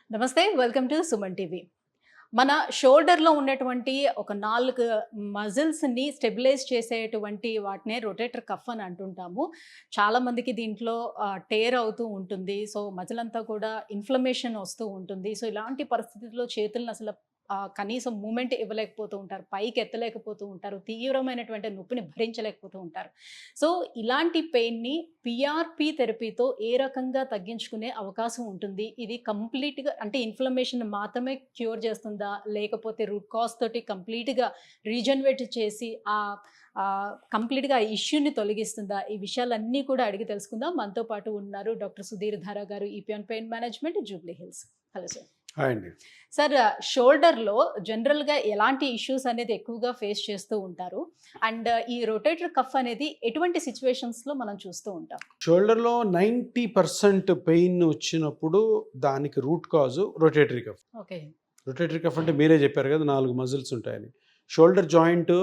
నమస్తే, welcome to Suman TV. మన షోల్డర్‌లో ఉన్నటువంటి ఒక 4 మజిల్స్‌ని స్టెబిలైజ్ చేసేటువంటి వాటినే రొటేటర్ కఫ్ అని అంటుంటాము. చాలామందికి దీంట్లో టేర్ అవుతూ ఉంటుంది. సో, మజిల్ అంతా కూడా ఇన్‌ఫ్లమేషన్ వస్తూ ఉంటుంది. సో, ఇలాంటి పరిస్థితుల్లో చేతులను అసలు కనీసం మూవ్‌మెంట్ ఇవ్వలేకపోతూ ఉంటారు. పైకి ఎత్తలేకపోతూ ఉంటారు. తీవ్రమైనటువంటి నొప్పిని భరించలేకపోతూ ఉంటారు. సో, ఇలాంటి పెయిన్‌ని పీఆర్‌పీ థెరపీతో ఏ రకంగా తగ్గించుకునే అవకాశం ఉంటుంది? ఇది కంప్లీట్‌గా అంటే ఇన్‌ఫ్లమేషన్ మాత్రమే క్యూర్ చేస్తుందా? లేకపోతే రూట్ కాజ్ తోటి కంప్లీట్‌గా రీజనరేట్ చేసి కంప్లీట్‌గా ఆ ఇష్యూని తొలగిస్తుందా? ఈ విషయాలన్నీ కూడా అడిగి తెలుసుకుందాం. మనతో పాటు ఉన్నారు doctor Sudheer Dhara garu, EPN pain management, Jubilee Hills. Hello sir. Hi అండి. సార్, షోల్డర్‌లో జనరల్‌గా ఎలాంటి ఇష్యూస్ అనేది ఎక్కువగా ఫేస్ చేస్తూ ఉంటారు? అండ్ ఈ రొటేటర్ కఫ్ అనేది ఎటువంటి సిట్యుయేషన్స్‌లో మనం చూస్తూ ఉంటాం? షోల్డర్లో 90% పెయిన్ వచ్చినప్పుడు దానికి root cause rotatory cuff. Okay. Rotatory cuff అంటే మీరే చెప్పారు కదా, 4 మజిల్స్ ఉంటాయని. షోల్డర్ జాయింట్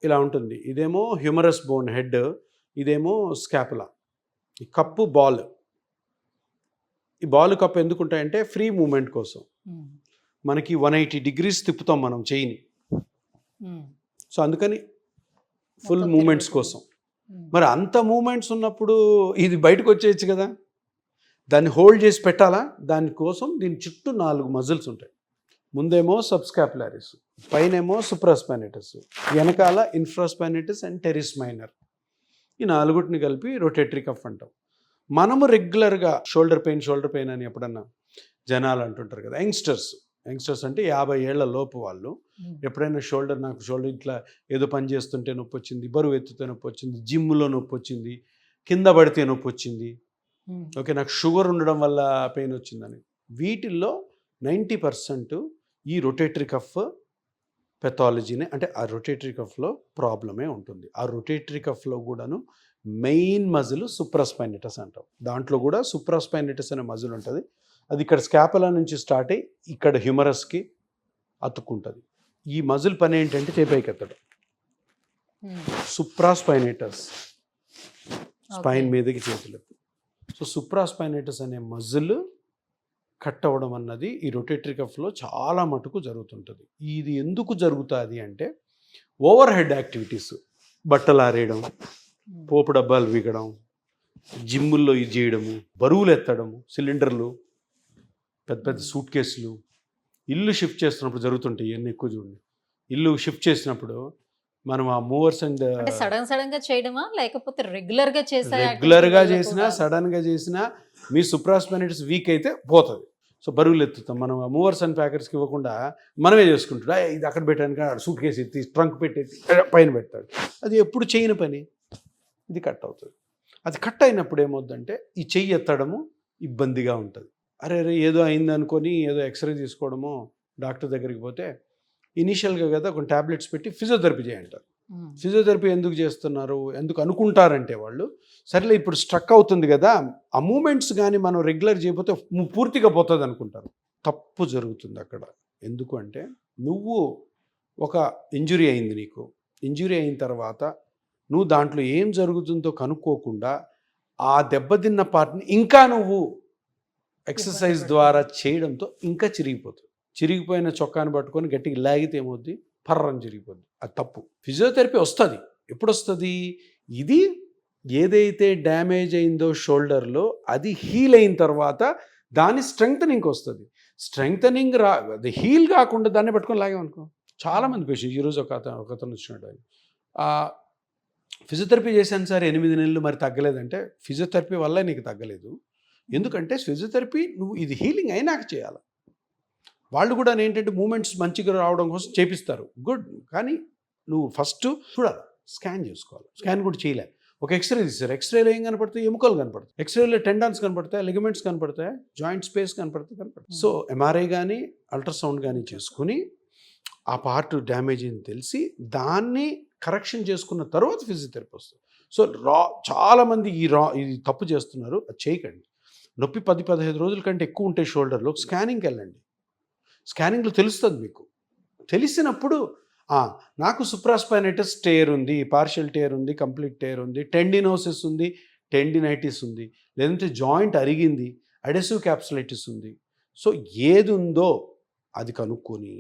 ఇలా ఉంటుంది. ఇదేమో హ్యూమరస్ బోన్ హెడ్, ఇదేమో స్కాపులా. ఈ కప్పు బాల్. ఈ బాల్ కప్ ఎందుకు ఉంటాయంటే ఫ్రీ మూమెంట్ కోసం. మనకి 180 degrees తిప్పుతాం మనం చెయ్యిని. సో అందుకని ఫుల్ మూమెంట్స్ కోసం. మరి అంత మూమెంట్స్ ఉన్నప్పుడు ఇది బయటకు వచ్చేయచ్చు కదా, దాన్ని హోల్డ్ చేసి పెట్టాలా? దానికోసం దీని చుట్టూ 4 మజిల్స్ ఉంటాయి. ముందేమో సబ్స్కాపులారిస్, పైనేమో సుప్రాస్పానిటస్, వెనకాల ఇన్ఫ్రాస్పానిటస్ అండ్ టెరిస్ మైనర్. ఈ 4టిని కలిపి రొటేటరీ కఫ్ అంటాం. మనము రెగ్యులర్గా షోల్డర్ పెయిన్ అని ఎప్పుడన్నా జనాలు అంటుంటారు కదా, యంగ్స్టర్స్ అంటే 50 ఏళ్ల లోపు వాళ్ళు ఎప్పుడైనా నాకు షోల్డర్ ఇట్లా ఏదో పని చేస్తుంటే నొప్పి వచ్చింది, బరువు ఎత్తుతే నొప్పి వచ్చింది, జిమ్లో నొప్పి వచ్చింది, కింద పడితే నొప్పి వచ్చింది, ఓకే నాకు షుగర్ ఉండడం వల్ల పెయిన్ వచ్చిందని, వీటిల్లో 90% ఈ రొటేటరీ కఫ్ పెథాలజీనే, అంటే ఆ రొటేటరీ కఫ్లో ప్రాబ్లమే ఉంటుంది. ఆ రొటేటరీ కఫ్లో కూడాను మెయిన్ మజిల్ సుప్రాస్పైనిటస్ అంటాం. దాంట్లో కూడా సుప్రాస్పైనిటస్ అనే మజిల్ ఉంటుంది. అది ఇక్కడ స్కాపులా నుంచి స్టార్ట్ అయ్యి ఇక్కడ హ్యూమరస్కి అతుక్కుంటుంది. ఈ మజిల్ పని ఏంటంటే చేపైకి ఎత్తడం. సుప్రాస్పైనిటస్ స్పైన్ మీదకి చేతులు. సో సుప్రాస్పైనిటస్ అనే మజిల్ కట్ అవ్వడం అన్నది ఈ రొటేటరీ కఫ్లో చాలా మటుకు జరుగుతుంటుంది. ఇది ఎందుకు జరుగుతుంది అంటే ఓవర్ హెడ్ యాక్టివిటీస్, బట్టలు ఆరేయడం, పోపు డబ్బాలు వీగడం, జిమ్ముల్లో ఇది చేయడము, బరువులు ఎత్తడము, సిలిండర్లు, పెద్ద పెద్ద సూట్ కేసులు, ఇల్లు షిఫ్ట్ చేస్తున్నప్పుడు జరుగుతుంటాయి. ఇవన్నీ ఎక్కువ చూడండి. ఇల్లు షిఫ్ట్ చేసినప్పుడు మనం ఆ మూవర్స్ అండ్ సడన్ గా చేయడమా లేకపోతే రెగ్యులర్గా చేసినా సడన్గా చేసినా మీ సుప్రాస్పానిటస్ వీక్ అయితే పోతుంది. సో బరువులు ఎత్తుతాం మనం. ఆ మూవర్స్ అండ్ ప్యాకర్స్కి ఇవ్వకుండా మనమే చేసుకుంటాడు. ఇది అక్కడ పెట్టాను, సూట్ కేసు ఎత్తి ట్రంక్ పెట్టేసి పైన పెడతాడు. అది ఎప్పుడు చేయని పని, ఇది కట్ అవుతుంది. అది కట్ అయినప్పుడు ఏమవుతుందంటే ఈ చెయ్యి ఎత్తడము ఇబ్బందిగా ఉంటుంది. అరే ఏదో అయింది అనుకొని ఏదో ఎక్స్రే తీసుకోవడమో, డాక్టర్ దగ్గరికి పోతే ఇనీషియల్గా కదా కొన్ని ట్యాబ్లెట్స్ పెట్టి ఫిజియోథెరపీ చేయంటారు. ఫిజియోథెరపీ ఎందుకు చేస్తున్నారు, ఎందుకు అనుకుంటారంటే వాళ్ళు, సరేలే ఇప్పుడు స్ట్రక్ అవుతుంది కదా, ఆ మూమెంట్స్ కానీ మనం రెగ్యులర్ చేయకపోతే పూర్తిగా పోతుంది అనుకుంటారు. తప్పు జరుగుతుంది అక్కడ. ఎందుకు అంటే నువ్వు ఒక ఇంజురీ అయింది, నీకు ఇంజురీ అయిన తర్వాత నువ్వు దాంట్లో ఏం జరుగుతుందో కనుక్కోకుండా ఆ దెబ్బతిన్న పార్ట్ని ఇంకా నువ్వు ఎక్సర్సైజ్ ద్వారా చేయడంతో ఇంకా చిరిగిపోతుంది. చిరిగిపోయిన చొక్కాని పట్టుకొని గట్టిగా లాగితే ఏమవుద్ది, పర్రని చిరిగిపోద్ది. అది తప్పు. ఫిజియోథెరపీ వస్తుంది. ఎప్పుడు వస్తుంది? ఇది ఏదైతే డ్యామేజ్ అయిందో షోల్డర్లో అది హీల్ అయిన తర్వాత దాని స్ట్రెంగ్తనింగ్ వస్తుంది. స్ట్రెంగ్తనింగ్ అది హీల్ కాకుండా దాన్ని పట్టుకొని లాగామనుకో. చాలామంది పేషెంట్, ఈరోజు ఒక అతను వచ్చినాడు, ఆయన ఫిజియోథెరపీ చేశాను సార్ 8 నెలలు, మరి తగ్గలేదంటే ఫిజియోథెరపీ వల్ల నీకు తగ్గలేదు. ఎందుకంటే ఫిజియోథెరపీ నువ్వు ఇది హీలింగ్ అయినాక చేయాలి. వాళ్ళు కూడా ఏంటంటే మూమెంట్స్ మంచిగా రావడం కోసం చేపిస్తారు, గుడ్. కానీ నువ్వు ఫస్ట్ చూడాలి, స్కాన్ చేసుకోవాలి. స్కాన్ కూడా చేయలే, ఒక ఎక్స్రే తీస్తారు. ఎక్స్రేలో ఏం కనపడతాయి? ఎముకలు కనపడతాయి. ఎక్స్రేలో టెండాన్స్ కనపడతాయి, లిగమెంట్స్ కనపడతాయి, జాయింట్ స్పేస్ కనపడతాయి. సో ఎంఆర్ఐ కానీ అల్ట్రాసౌండ్ కానీ చేసుకుని ఆ పార్ట్ డ్యామేజ్ అని తెలిసి దాన్ని కరెక్షన్ చేసుకున్న తర్వాత ఫిజియోథెరపీ వస్తుంది. సో చాలామంది ఇది తప్పు చేస్తున్నారు. అది చేయకండి. నొప్పి 10-15 రోజుల కంటే ఎక్కువ ఉంటే షోల్డర్లో స్కానింగ్కి వెళ్ళండి. స్కానింగ్లో తెలుస్తుంది మీకు. తెలిసినప్పుడు నాకు సుప్రాస్పైనిటస్ టేర్ ఉంది, పార్షియల్ టేర్ ఉంది, కంప్లీట్ టేర్ ఉంది, టెండినోసిస్ ఉంది, టెండినైటిస్ ఉంది, లేదంటే జాయింట్ అరిగింది, అడెసివ్ క్యాప్సులైటిస్ ఉంది, సో ఏది ఉందో అది కనుక్కొని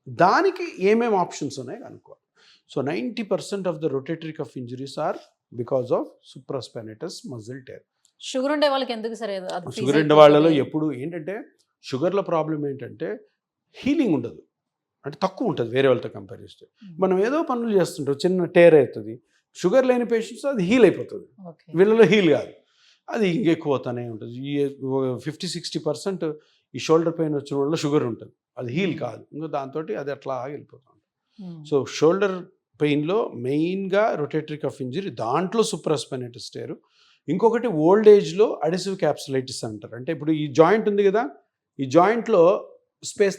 దానికి ఏమేమి ఆప్షన్స్ ఉన్నాయో కనుక్కోవాలి. So 90% of the rotatory cuff injuries are because of supraspinatus muscle tear. Sugar ఉండే వాళ్ళకి ఎందుకు సరే షుగర్ ఉండే వాళ్ళలో ఎప్పుడు ఏంటంటే షుగర్ల ప్రాబ్లం ఏంటంటే హీలింగ్ ఉండదు, అంటే తక్కువ ఉంటుంది వేరే వాళ్ళతో కంపేర్ చేస్తే. మనం ఏదో పనులు చేస్తుంటాం, చిన్న టేర్ అవుతుంది. షుగర్ లేని పేషెంట్స్ అది హీల్ అయిపోతుంది, వీళ్ళలో హీల్ కాదు, అది ఇంకెక్కువ అవుతానే ఉంటుంది. ఈ 50-60% ఈ షోల్డర్ పెయిన్ వచ్చిన వాళ్ళలో షుగర్ ఉంటుంది, అది హీల్ కాదు, ఇంకా దాంతో అది అట్లా వెళ్ళిపోతుంది. సో షోల్డర్ పెయిన్లో మెయిన్గా రొటేటరీ కఫ్ ఇంజరీ, దాంట్లో సుప్రాస్పైనేటస్ టేర్. ఇంకొకటి ఓల్డ్ ఏజ్లో అడిసివ్ క్యాప్సులైటిస్ అంటారు. అంటే ఇప్పుడు ఈ జాయింట్ ఉంది కదా, ఈ జాయింట్లో స్పేస్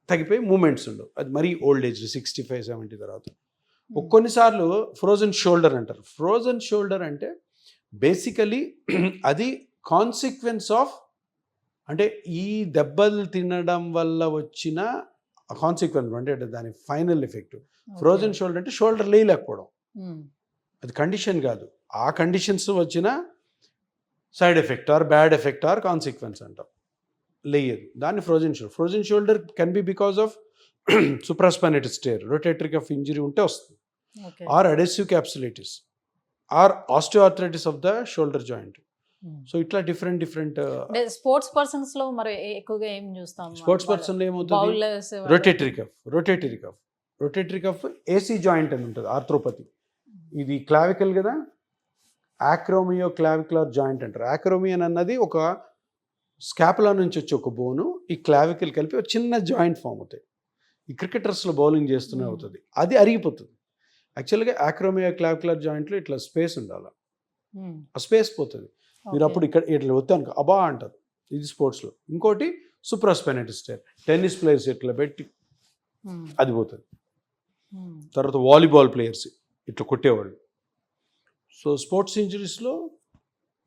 తగ్గిపోయి మూమెంట్స్ ఉండవు, అది మరీ ఓల్డ్ ఏజ్ 65-70 తర్వాత. కొన్నిసార్లు ఫ్రోజన్ షోల్డర్ అంటారు. ఫ్రోజన్ షోల్డర్ అంటే బేసికలీ అది కాన్సిక్వెన్స్ ఆఫ్, అంటే ఈ దెబ్బలు తినడం వల్ల వచ్చిన కాన్సిక్వెన్స్, అంటే దాని ఫైనల్ ఎఫెక్ట్. ఫ్రోజన్ షోల్డర్ అంటే షోల్డర్ లేయలేకపోవడం, అది కండిషన్ కాదు, ఆ కండిషన్స్ వచ్చిన side effect or bad effect or consequence అంటాం, లేయదు దాన్ని frozen shoulder. Frozen shoulder can be because of supraspinatus tear, rotatory cuff injury ఉంటే వస్తుంది, or adhesive capsulitis, or osteoarthritis of the shoulder joint. So ఇట్లా different sports persons లో మరి ఎక్కువగా ఏం చూస్తాం? స్పోర్ట్స్ పర్సన్ లో ఏమవుతుంది, రొటేటరీ కఫ్ ఏసీ జాయింట్ అని ఉంటుంది, ఆర్థ్రోపతి. ఇది క్లావికల్ కదా, ఆక్రోమియో క్లావికులర్ జాయింట్ అంటారు. ఆక్రోమియన్ అన్నది ఒక స్కాపులా నుంచి వచ్చి ఒక బోను, ఈ క్లావికల్ కలిపి ఒక చిన్న జాయింట్ ఫామ్ అవుతాయి. ఈ క్రికెటర్స్లో బౌలింగ్ చేస్తూనే అవుతుంది, అది అరిగిపోతుంది. యాక్చువల్గా ఆక్రోమియో క్లావికులర్ జాయింట్లో ఇట్లా స్పేస్ ఉండాలి, ఆ స్పేస్ పోతుంది. మీరు అప్పుడు ఇక్కడ ఇట్లా వస్తాను అబా అంటారు, ఇది స్పోర్ట్స్లో. ఇంకోటి సుప్రాస్పైనేటస్ టేర్, టెన్నిస్ ప్లేయర్స్ ఇట్లా పెట్టి అది పోతుంది. తర్వాత వాలీబాల్ ప్లేయర్స్ ఇట్లా కొట్టేవాళ్ళు. సో స్పోర్ట్స్ ఇంజరీస్లో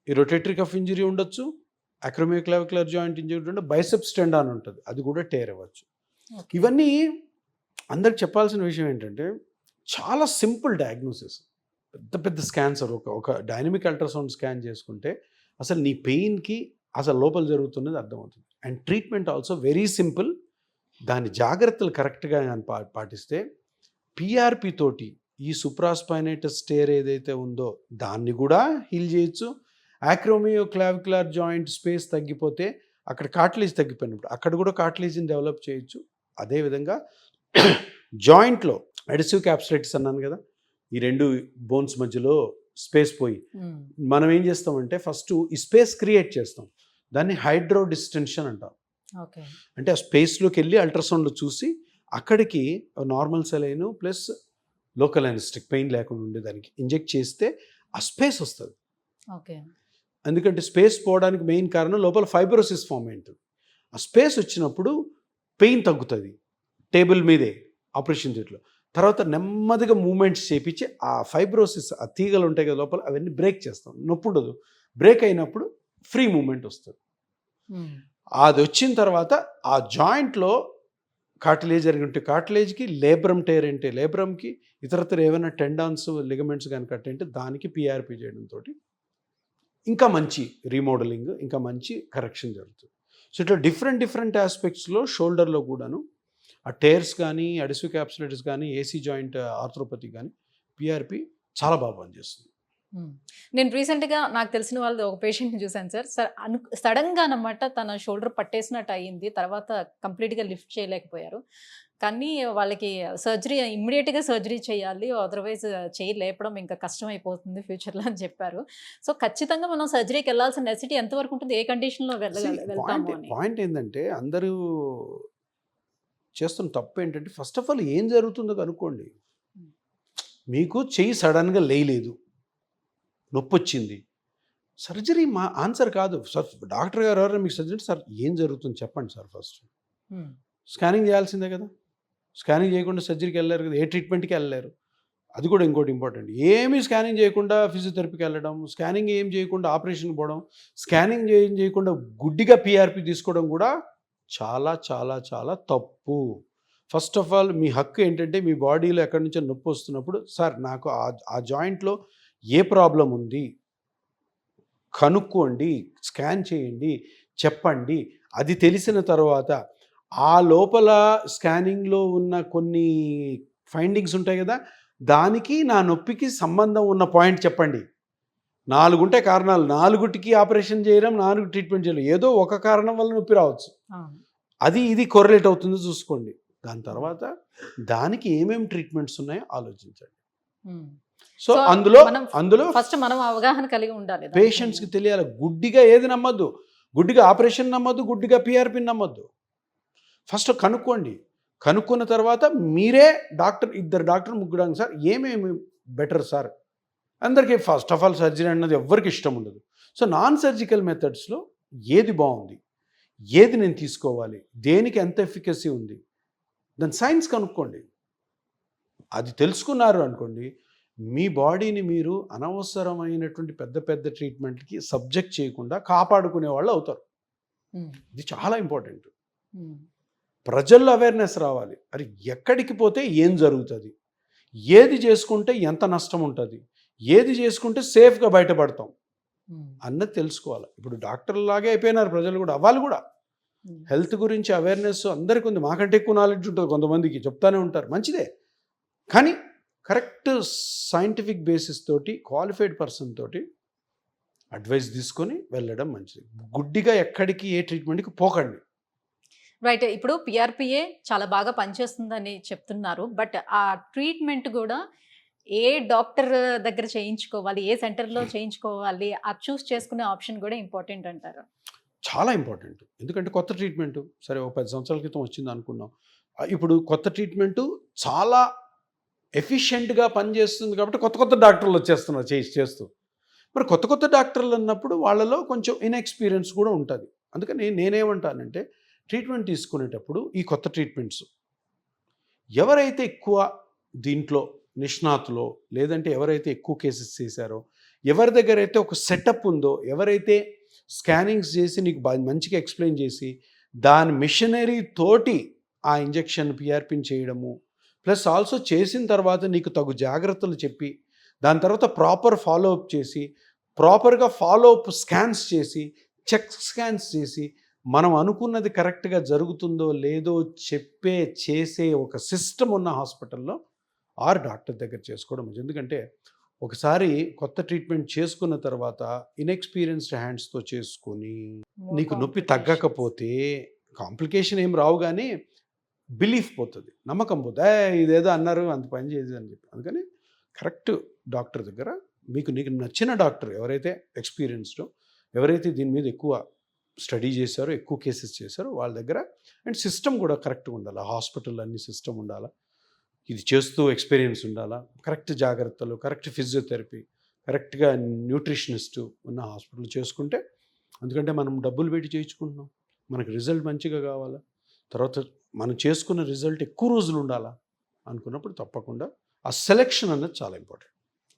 ఈ రొటేటరీ కఫ్ ఇంజరీ ఉండొచ్చు, అక్రోమియో క్లావికులర్ జాయింట్ ఇంజరీ ఉంటే బైసెప్స్ టెండాన్ ఉంటుంది, అది కూడా టేర్ అవ్వచ్చు. ఇవన్నీ అందరికి చెప్పాల్సిన విషయం ఏంటంటే చాలా సింపుల్ డయాగ్నోసిస్. పెద్ద స్కాన్స్, ఒక డైనమిక్ అల్ట్రాసౌండ్ స్కాన్ చేసుకుంటే అసలు నీ పెయిన్కి అసలు లోపల జరుగుతున్నది అర్థమవుతుంది. And treatment also very simple. దాని జాగ్రత్తలు కరెక్ట్గా పాటిస్తే పిఆర్పి తోటి ఈ సుప్రాస్పైనేటస్ టేర్ ఏదైతే ఉందో దాన్ని కూడా హీల్ చేయొచ్చు. ఆక్రోమియో క్లావికులర్ జాయింట్ స్పేస్ తగ్గిపోతే అక్కడ కార్టిలేజ్ తగ్గిపోయినప్పుడు అక్కడ కూడా కార్టిలేజ్ని డెవలప్ చేయొచ్చు. అదేవిధంగా జాయింట్లో అడిసివ్ క్యాప్సులైటిస్ అన్నాను కదా, ఈ రెండు బోన్స్ మధ్యలో స్పేస్ పోయి మనం ఏం చేస్తామంటే ఫస్ట్ ఈ స్పేస్ క్రియేట్ చేస్తాం, దాన్ని హైడ్రో డిస్టెన్షన్ అంటాం. అంటే ఆ స్పేస్లోకి వెళ్ళి అల్ట్రాసౌండ్లో చూసి అక్కడికి normal saline plus local anaesthetic pain లేకుండా ఉండేదానికి ఇంజెక్ట్ చేస్తే ఆ స్పేస్ వస్తుంది. ఎందుకంటే స్పేస్ పోవడానికి మెయిన్ కారణం లోపల ఫైబ్రోసిస్ ఫామ్ అయింటుంది. ఆ స్పేస్ వచ్చినప్పుడు పెయిన్ తగ్గుతుంది టేబుల్ మీదే ఆపరేషన్ థియేటర్లో. తర్వాత నెమ్మదిగా మూమెంట్స్ చేపించి ఆ ఫైబ్రోసిస్, ఆ తీగలు ఉంటాయి కదా లోపల, అవన్నీ బ్రేక్ చేస్తాం. నొప్పి ఉండదు, బ్రేక్ అయినప్పుడు ఫ్రీ మూమెంట్ వస్తుంది. అది వచ్చిన తర్వాత ఆ జాయింట్లో కార్టిలేజ్ జరిగి ఉంటే కార్టిలేజ్కి, లేబ్రమ్ టేర్ అంటే లేబ్రమ్కి, ఇతరతర ఏమైనా టెండాన్స్ లిగమెంట్స్ కానీ కట్ అంటే దానికి పిఆర్పి చేయడంతో ఇంకా మంచి రీమోడలింగ్, ఇంకా మంచి కరెక్షన్ జరుగుతుంది. సో ఇట్లా డిఫరెంట్ ఆస్పెక్ట్స్లో షోల్డర్లో కూడాను ఆ టేర్స్ కానీ, అడిసివ్ క్యాప్సులైటిస్ కానీ, ఏసీ జాయింట్ ఆర్థ్రోపతి కానీ పిఆర్పి చాలా బాగా పనిచేస్తుంది. నేను రీసెంట్గా నాకు తెలిసిన వాళ్ళు ఒక పేషెంట్ని చూశాను సార్. సడన్గా అన్నమాట తన షోల్డర్ పట్టేసినట్టు అయ్యింది, తర్వాత కంప్లీట్గా లిఫ్ట్ చేయలేకపోయారు. కానీ వాళ్ళకి సర్జరీ, ఇమ్మీడియట్గా సర్జరీ చేయాలి, అదర్వైజ్ చేయి లేపడం ఇంకా కష్టం అయిపోతుంది ఫ్యూచర్లో అని చెప్పారు. సో ఖచ్చితంగా మనం సర్జరీకి వెళ్ళాల్సిన నెసిటీ ఎంతవరకు ఉంటుంది, ఏ కండిషన్లో వెళ్తాము అని. పాయింట్ ఏంటంటే అందరూ చేస్తున్న తప్పు ఏంటంటే ఫస్ట్ ఆఫ్ ఆల్ ఏం జరుగుతుందో కనుక్కోండి. మీకు చెయ్యి సడన్గా లేయలేదు, నొప్పి వచ్చింది, సర్జరీ మా ఆన్సర్ కాదు సార్. డాక్టర్ గారు ఎవరైనా మీకు సర్జరీ, సార్ ఏం జరుగుతుంది చెప్పండి సార్, ఫస్ట్ స్కానింగ్ చేయాల్సిందే కదా. స్కానింగ్ చేయకుండా సర్జరీకి వెళ్ళారు కదా, ఏ ట్రీట్మెంట్కి వెళ్ళలేరు. అది కూడా ఇంకోటి ఇంపార్టెంట్. ఏమీ స్కానింగ్ చేయకుండా ఫిజియోథెరపీకి వెళ్ళడం, స్కానింగ్ ఏం చేయకుండా ఆపరేషన్కి పోవడం, స్కానింగ్ చేయకుండా గుడ్డిగా పిఆర్పి తీసుకోవడం కూడా చాలా చాలా చాలా తప్పు. ఫస్ట్ ఆఫ్ ఆల్ మీ హక్కు ఏంటంటే మీ బాడీలో ఎక్కడి నుంచో నొప్పి వస్తున్నప్పుడు, సార్ నాకు ఆ జాయింట్లో ఏ ప్రాబ్లం ఉంది కనుక్కోండి, స్కాన్ చేయండి, చెప్పండి. అది తెలిసిన తర్వాత ఆ లోపల స్కానింగ్‌లో ఉన్న కొన్ని ఫైండింగ్స్ ఉంటాయి కదా! దానికి నా నొప్పికి సంబంధం ఉన్న పాయింట్ చెప్పండి. 4 ఉంటాయి కారణాలు. 4టికి ఆపరేషన్ చేయడం, 4 ట్రీట్మెంట్ చేయడం. ఏదో ఒక కారణం వల్ల నొప్పి రావచ్చు. అది ఇది కొరిలేట్ అవుతుందో చూసుకోండి. దాని తర్వాత దానికి ఏమేమి ట్రీట్మెంట్స్ ఉన్నాయో ఆలోచించండి. సో అందులో ఫస్ట్ మనం అవగాహన కలిగి ఉండాలి. పేషెంట్స్కి తెలియాలి. గుడ్డిగా ఏది నమ్మద్దు. గుడ్డిగా ఆపరేషన్ నమ్మద్దు, గుడ్డిగా పిఆర్పిని నమ్మద్దు. ఫస్ట్ కనుక్కోండి. కనుక్కున్న తర్వాత మీరే డాక్టర్, ఇద్దరు డాక్టర్, ముగ్గురు సార్ ఏమేమి బెటర్ సార్, అందరికీ ఫస్ట్ ఆఫ్ ఆల్ సర్జరీ అన్నది ఎవ్వరికి ఇష్టం ఉండదు. సో నాన్ సర్జికల్ మెథడ్స్లో ఏది బాగుంది, ఏది నేను తీసుకోవాలి, దేనికి ఎంత ఎఫికసీ ఉంది, దాని సైన్స్ కనుక్కోండి. అది తెలుసుకున్నారు అనుకోండి, మీ బాడీని మీరు అనవసరమైనటువంటి పెద్ద పెద్ద ట్రీట్మెంట్కి సబ్జెక్ట్ చేయకుండా కాపాడుకునే వాళ్ళు అవుతారు. ఇది చాలా ఇంపార్టెంట్. ప్రజల్లో అవేర్నెస్ రావాలి. అది ఎక్కడికి పోతే ఏం జరుగుతుంది, ఏది చేసుకుంటే ఎంత నష్టం ఉంటుంది, ఏది చేసుకుంటే సేఫ్గా బయటపడతాం అన్నది తెలుసుకోవాలి. ఇప్పుడు డాక్టర్లాగే అయిపోయినారు ప్రజలు కూడా. వాళ్ళు కూడా హెల్త్ గురించి అవేర్నెస్ అందరికీ ఉంది. మాకంటే ఎక్కువ నాలెడ్జ్ ఉంటుంది కొంతమందికి, చెప్తానే ఉంటారు, మంచిదే. కానీ కరెక్ట్ సైంటిఫిక్ బేసిస్ తోటి, క్వాలిఫైడ్ పర్సన్ తోటి అడ్వైస్ తీసుకొని వెళ్ళడం మంచిది. గుడ్డిగా ఎక్కడికి ఏ ట్రీట్మెంట్కి పోకండి. రైట్. ఇప్పుడు పిఆర్పిఏ చాలా బాగా పనిచేస్తుందని చెప్తున్నారు. బట్ ఆ ట్రీట్మెంట్ కూడా ఏ డాక్టర్ దగ్గర చేయించుకోవాలి, ఏ సెంటర్లో చేయించుకోవాలి, అది చూస్ చేసుకునే ఆప్షన్ కూడా ఇంపార్టెంట్ అంటారు. చాలా ఇంపార్టెంట్. ఎందుకంటే కొత్త ట్రీట్మెంటు సరే ఓ 10 సంవత్సరాల క్రితం వచ్చింది అనుకున్నాం. ఇప్పుడు కొత్త ట్రీట్మెంటు చాలా ఎఫిషియెంట్గా పనిచేస్తుంది కాబట్టి కొత్త కొత్త డాక్టర్లు వచ్చేస్తున్నారు చేస్తూ. మరి కొత్త కొత్త డాక్టర్లు అన్నప్పుడు వాళ్ళలో కొంచెం ఇన్ఎక్స్పీరియన్స్ కూడా ఉంటుంది. అందుకని నేనేమంటానంటే ట్రీట్మెంట్ తీసుకునేటప్పుడు ఈ కొత్త ట్రీట్మెంట్స్ ఎవరైతే ఎక్కువ దీంట్లో నిష్ణాతులో, లేదంటే ఎవరైతే ఎక్కువ కేసెస్ చేశారో, ఎవరి దగ్గర అయితే ఒక సెటప్ ఉందో, ఎవరైతే స్కానింగ్స్ చేసి నీకు మంచిగా ఎక్స్ప్లెయిన్ చేసి దాని మిషనరీ తోటి ఆ ఇంజెక్షన్ పిఆర్పిని చేయడము, ప్లస్ ఆల్సో చేసిన తర్వాత నీకు తగు జాగ్రత్తలు చెప్పి దాని తర్వాత ప్రాపర్ ఫాలోఅప్ చేసి, ప్రాపర్గా ఫాలోఅప్ స్కాన్స్ చేసి, చెక్ స్కాన్స్ చేసి మనం అనుకున్నది కరెక్ట్గా జరుగుతుందో లేదో చేసే ఒక సిస్టమ్ ఉన్న హాస్పిటల్లో ఆర్ డాక్టర్ దగ్గర చేసుకోవడం. ఎందుకంటే ఒకసారి కొత్త ట్రీట్మెంట్ చేసుకున్న తర్వాత ఇన్ఎక్స్పీరియన్స్డ్ హ్యాండ్స్తో చేసుకొని నీకు నొప్పి తగ్గకపోతే కాంప్లికేషన్ ఏం రావు, కానీ బిలీఫ్ పోతుంది, నమ్మకం పోతుంది, ఇదేదో అన్నారు అంత పని చేసేది అని చెప్పి. అందుకని కరెక్ట్ డాక్టర్ దగ్గర నీకు నచ్చిన డాక్టర్ ఎవరైతే ఎక్స్పీరియన్స్డో, ఎవరైతే దీని మీద ఎక్కువ స్టడీ చేశారో, ఎక్కువ కేసెస్ చేశారో వాళ్ళ దగ్గర, అండ్ సిస్టమ్ కూడా కరెక్ట్గా ఉండాలి. హాస్పిటల్ అన్ని సిస్టమ్ ఉండాలా, ఇది చేస్తూ ఎక్స్పీరియన్స్ ఉండాలా, కరెక్ట్ జాగ్రత్తలు, కరెక్ట్ ఫిజియోథెరపీ, కరెక్ట్గా న్యూట్రిషనిస్టు ఉన్న హాస్పిటల్ చేసుకుంటే, ఎందుకంటే మనం డబ్బులు పెట్టి చేయించుకుంటున్నాం, మనకు రిజల్ట్ మంచిగా కావాలా, తర్వాత మనం చేసుకున్న రిజల్ట్ ఎక్కువ రోజులు ఉండాలా అనుకున్నప్పుడు తప్పకుండా ఆ సెలెక్షన్ అన్నది చాలా important.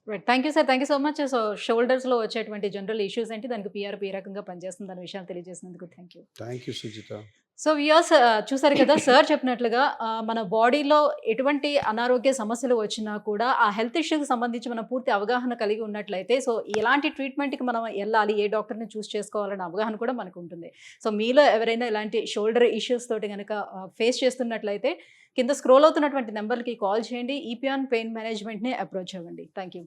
Right. Thank you sir. Thank you so much. So షోల్డర్స్లో వచ్చేటువంటి జనరల్ ఇష్యూస్ ఏంటి, దానికి పిఆర్పి ఏ రకంగా పనిచేస్తుంది అనే విషయాలు తెలియజేసినందుకు thank you. Thank you Sujitha. So viewers చూసారు కదా సార్ చెప్పినట్లుగా మన బాడీలో ఎటువంటి అనారోగ్య సమస్యలు వచ్చినా కూడా ఆ హెల్త్ ఇష్యూకి సంబంధించి మనం పూర్తి అవగాహన కలిగి ఉన్నట్లయితే, సో ఎలాంటి ట్రీట్మెంట్కి మనం వెళ్ళాలి, ఏ డాక్టర్ని చూస్ చేసుకోవాలన్న అవగాహన కూడా మనకు ఉంటుంది. సో మీలో ఎవరైనా ఇలాంటి షోల్డర్ ఇష్యూస్ తోటి కనుక ఫేస్ చేస్తున్నట్లయితే కింద స్క్రోల్ అవుతున్నటువంటి నెంబర్కి కాల్ చేయండి. ఈపియాన్ పెయిన్ మేనేజ్మెంట్ని అప్రోచ్ అవ్వండి. Thank you.